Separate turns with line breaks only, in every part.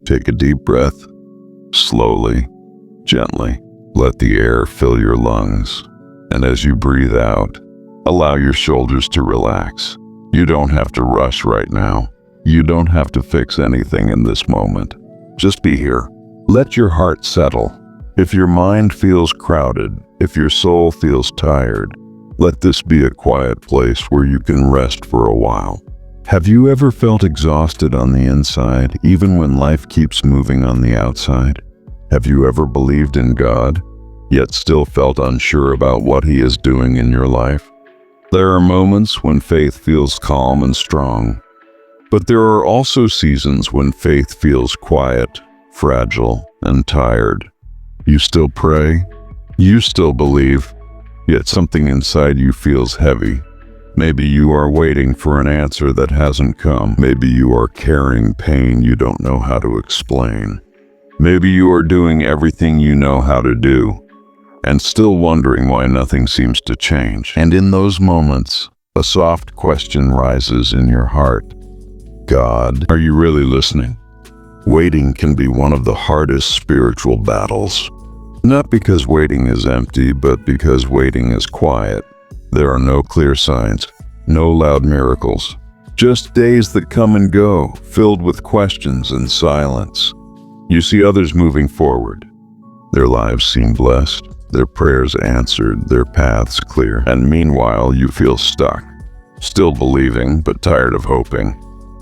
Take a deep breath. Slowly, gently, let the air fill your lungs. And as you breathe out, allow your shoulders to relax. You don't have to rush right now. You don't have to fix anything in this moment. Just be here. Let your heart settle. If your mind feels crowded, if your soul feels tired, let this be a quiet place where you can rest for a while. Have you ever felt exhausted on the inside, even when life keeps moving on the outside? Have you ever believed in God, yet still felt unsure about what He is doing in your life? There are moments when faith feels calm and strong, but there are also seasons when faith feels quiet, fragile, and tired. You still pray, you still believe, yet something inside you feels heavy. Maybe you are waiting for an answer that hasn't come. Maybe you are carrying pain you don't know how to explain. Maybe you are doing everything you know how to do, and still wondering why nothing seems to change. And in those moments, a soft question rises in your heart. God, are you really listening? Waiting can be one of the hardest spiritual battles. Not because waiting is empty, but because waiting is quiet. There are no clear signs, no loud miracles, just days that come and go, filled with questions and silence. You see others moving forward. Their lives seem blessed, their prayers answered, their paths clear, and meanwhile you feel stuck, still believing but tired of hoping,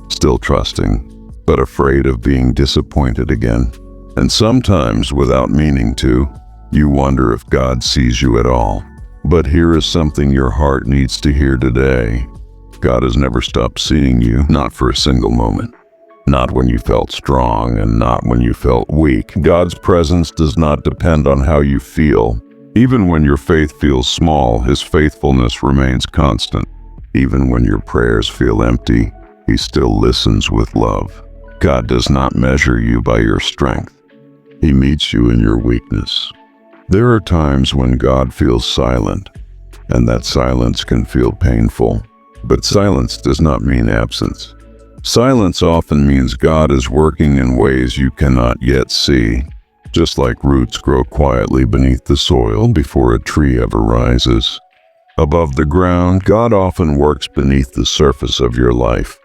still trusting but afraid of being disappointed again. And sometimes, without meaning to, you wonder if God sees you at all. But here is something your heart needs to hear today. God has never stopped seeing you, not for a single moment. Not when you felt strong and not when you felt weak. God's presence does not depend on how you feel. Even when your faith feels small, His faithfulness remains constant. Even when your prayers feel empty, He still listens with love. God does not measure you by your strength. He meets you in your weakness. There are times when God feels silent, and that silence can feel painful. But silence does not mean absence. Silence often means God is working in ways you cannot yet see. Just like roots grow quietly beneath the soil before a tree ever rises. Above the ground, God often works beneath the surface of your life.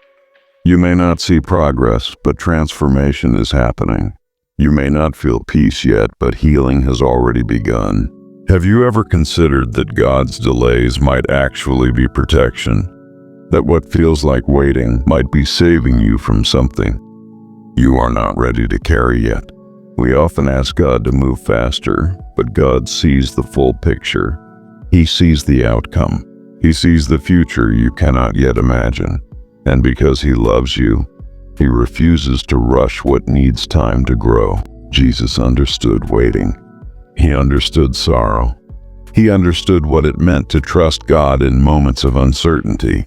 You may not see progress, but transformation is happening. You may not feel peace yet, but healing has already begun. Have you ever considered that God's delays might actually be protection? That what feels like waiting might be saving you from something you are not ready to carry yet? We often ask God to move faster, but God sees the full picture. He sees the outcome. He sees the future you cannot yet imagine. And because He loves you, He refuses to rush what needs time to grow. Jesus understood waiting. He understood sorrow. He understood what it meant to trust God in moments of uncertainty.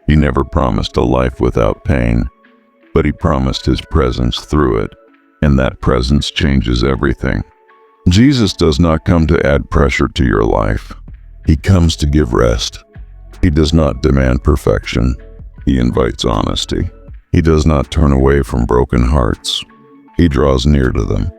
He never promised a life without pain, but He promised His presence through it, and that presence changes everything. Jesus does not come to add pressure to your life. He comes to give rest. He does not demand perfection. He invites honesty. He does not turn away from broken hearts. He draws near to them.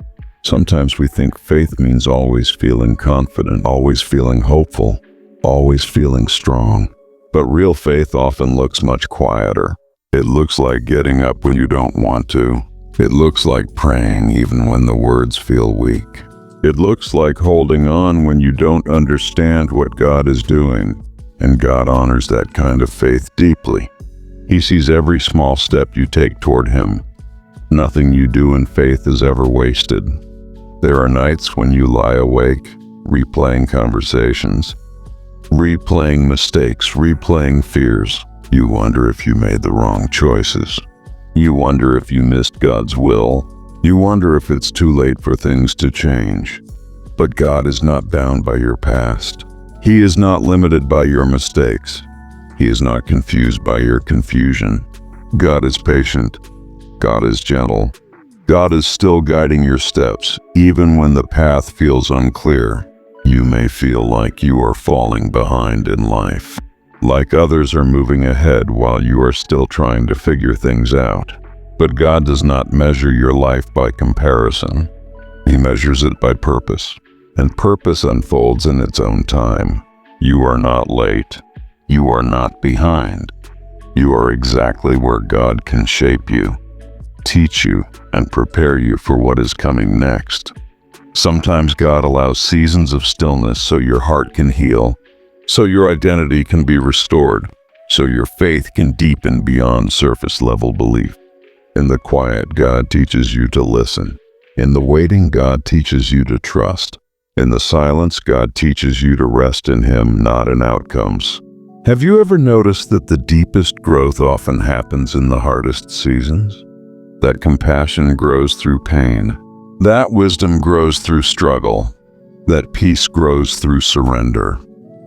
Sometimes we think faith means always feeling confident, always feeling hopeful, always feeling strong. But real faith often looks much quieter. It looks like getting up when you don't want to. It looks like praying even when the words feel weak. It looks like holding on when you don't understand what God is doing. And God honors that kind of faith deeply. He sees every small step you take toward Him. Nothing you do in faith is ever wasted. There are nights when you lie awake, replaying conversations, replaying mistakes, replaying fears. You wonder if you made the wrong choices. You wonder if you missed God's will. You wonder if it's too late for things to change. But God is not bound by your past. He is not limited by your mistakes. He is not confused by your confusion. God is patient. God is gentle. God is still guiding your steps, even when the path feels unclear. You may feel like you are falling behind in life, like others are moving ahead while you are still trying to figure things out. But God does not measure your life by comparison. He measures it by purpose, and purpose unfolds in its own time. You are not late. You are not behind. You are exactly where God can shape you, teach you, and prepare you for what is coming next. Sometimes God allows seasons of stillness so your heart can heal, so your identity can be restored, so your faith can deepen beyond surface-level belief. In the quiet, God teaches you to listen. In the waiting, God teaches you to trust. In the silence, God teaches you to rest in Him, not in outcomes. Have you ever noticed that the deepest growth often happens in the hardest seasons? That compassion grows through pain. That wisdom grows through struggle. That peace grows through surrender.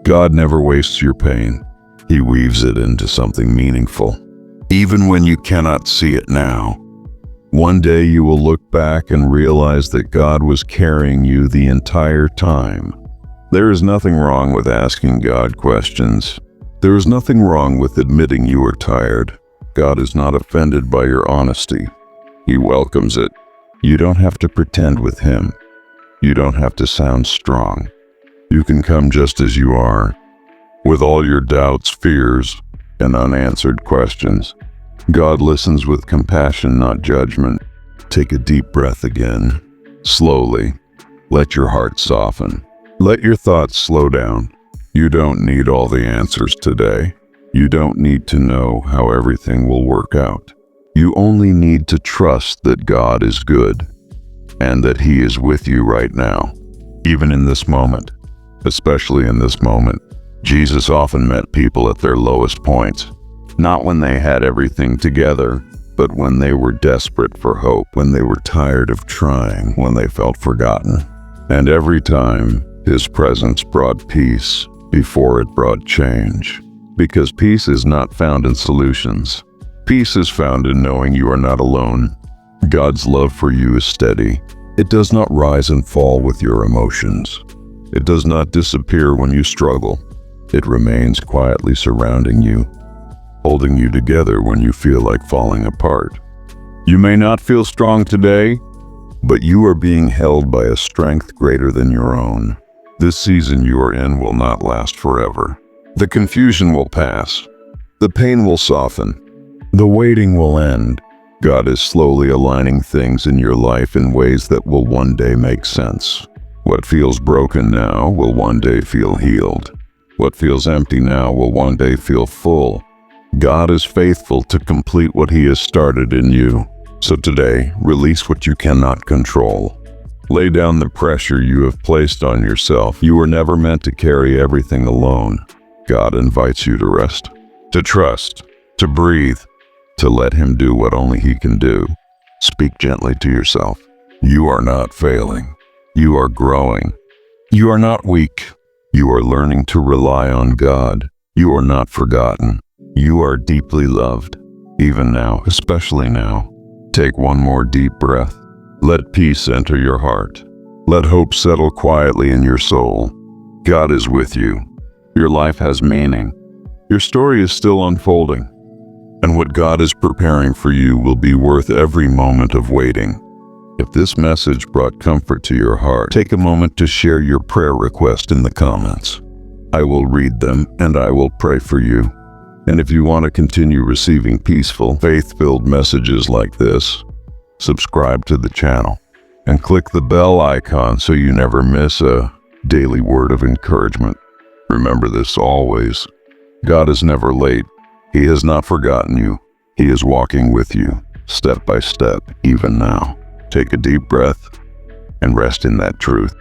God never wastes your pain. He weaves it into something meaningful, even when you cannot see it now. One day you will look back and realize that God was carrying you the entire time. There is nothing wrong with asking God questions. There is nothing wrong with admitting you are tired. God is not offended by your honesty. He welcomes it. You don't have to pretend with Him. You don't have to sound strong. You can come just as you are, with all your doubts, fears, and unanswered questions. God listens with compassion, not judgment. Take a deep breath again. Slowly. Let your heart soften. Let your thoughts slow down. You don't need all the answers today. You don't need to know how everything will work out. You only need to trust that God is good and that He is with you right now, even in this moment, especially in this moment. Jesus often met people at their lowest points, not when they had everything together, but when they were desperate for hope, when they were tired of trying, when they felt forgotten. And every time, His presence brought peace before it brought change. Because peace is not found in solutions. Peace is found in knowing you are not alone. God's love for you is steady. It does not rise and fall with your emotions. It does not disappear when you struggle. It remains quietly surrounding you, holding you together when you feel like falling apart. You may not feel strong today, but you are being held by a strength greater than your own. This season you are in will not last forever. The confusion will pass. The pain will soften. The waiting will end. God is slowly aligning things in your life in ways that will one day make sense. What feels broken now will one day feel healed. What feels empty now will one day feel full. God is faithful to complete what He has started in you. So today, release what you cannot control. Lay down the pressure you have placed on yourself. You were never meant to carry everything alone. God invites you to rest, to trust, to breathe, to let Him do what only He can do. Speak gently to yourself. You are not failing. You are growing. You are not weak. You are learning to rely on God. You are not forgotten. You are deeply loved. Even now, especially now. Take one more deep breath. Let peace enter your heart. Let hope settle quietly in your soul. God is with you. Your life has meaning. Your story is still unfolding. And what God is preparing for you will be worth every moment of waiting. If this message brought comfort to your heart, take a moment to share your prayer request in the comments. I will read them and I will pray for you. And if you want to continue receiving peaceful, faith-filled messages like this, subscribe to the channel and click the bell icon so you never miss a daily word of encouragement. Remember this always. God is never late. He has not forgotten you. He is walking with you, step by step, even now. Take a deep breath and rest in that truth.